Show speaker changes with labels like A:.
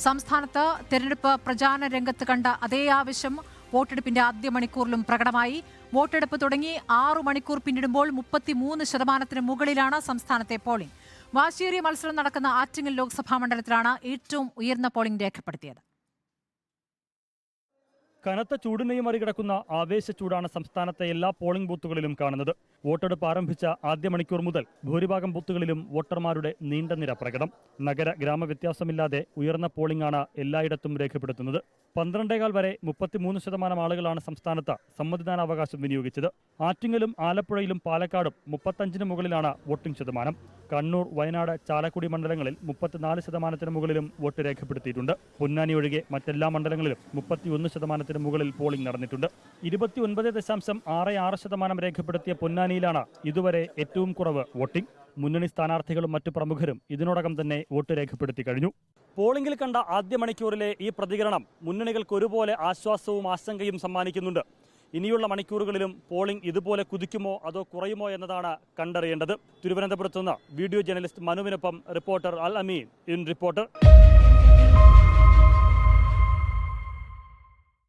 A: സംസ്ഥാനത്ത് തെരഞ്ഞെടുപ്പ് പ്രചാരണ രംഗത്ത് കണ്ട അതേ ആവശ്യം വോട്ടെടുപ്പിന്റെ ആദ്യ മണിക്കൂറിലും പ്രകടമായി. വോട്ടെടുപ്പ് തുടങ്ങി 6 മണിക്കൂർ പിന്നിടുമ്പോൾ 33% മുകളിലാണ് സംസ്ഥാനത്തെ പോളിംഗ്. വാശിയേറിയ മത്സരം നടക്കുന്ന ആറ്റിങ്ങൽ ലോക്സഭാ മണ്ഡലത്തിലാണ് ഏറ്റവും ഉയർന്ന പോളിംഗ് രേഖപ്പെടുത്തിയത്.
B: കനത്ത ചൂടിനെയും മറികടക്കുന്ന ആവേശ ചൂടാണ് സംസ്ഥാനത്തെ എല്ലാ പോളിംഗ് ബൂത്തുകളിലും കാണുന്നത്. വോട്ടെടുപ്പ് ആരംഭിച്ച ആദ്യ മണിക്കൂർ മുതൽ ഭൂരിഭാഗം ബൂത്തുകളിലും വോട്ടർമാരുടെ നീണ്ട നിര പ്രകടം. നഗര ഗ്രാമ വ്യത്യാസമില്ലാതെ ഉയർന്ന പോളിംഗാണ് എല്ലായിടത്തും രേഖപ്പെടുത്തുന്നത്. 12:15 വരെ 33% ആളുകളാണ് സംസ്ഥാനത്ത് സമ്മതിദാനാവകാശം വിനിയോഗിച്ചത്. ആറ്റിങ്ങലും ആലപ്പുഴയിലും പാലക്കാടും 35-ന് മുകളിലാണ് വോട്ടിംഗ് ശതമാനം. കണ്ണൂർ, വയനാട്, ചാലക്കുടി മണ്ഡലങ്ങളിൽ 34% മുകളിലും വോട്ട് രേഖപ്പെടുത്തിയിട്ടുണ്ട്. പൊന്നാനി ഒഴികെ മറ്റെല്ലാ മണ്ഡലങ്ങളിലും 31% മുകളിൽ പോളിംഗ് നടന്നിട്ടുണ്ട്. 29.66% രേഖപ്പെടുത്തിയ പൊന്നാനിയിലാണ് ഇതുവരെ ഏറ്റവും കുറവ് വോട്ടിംഗ്. മുന്നണി സ്ഥാനാർത്ഥികളും മറ്റു പ്രമുഖരും ഇതിനോടകം തന്നെ വോട്ട് രേഖപ്പെടുത്തി കഴിഞ്ഞു. പോളിംഗിൽ കണ്ട ആദ്യ മണിക്കൂറിലെ ഈ പ്രതികരണം മുന്നണികൾക്ക് ഒരുപോലെ ആശ്വാസവും ആശങ്കയും സമ്മാനിക്കുന്നുണ്ട്. ഇനിയുള്ള മണിക്കൂറുകളിലും പോളിംഗ് ഇതുപോലെ കുതിക്കുമോ അതോ കുറയുമോ എന്നതാണ് കണ്ടറിയേണ്ടത്. തിരുവനന്തപുരത്തുനിന്ന് വീഡിയോ ജേർണലിസ്റ്റ് മനുവിനൊപ്പം reporter Al Ameen in reporter.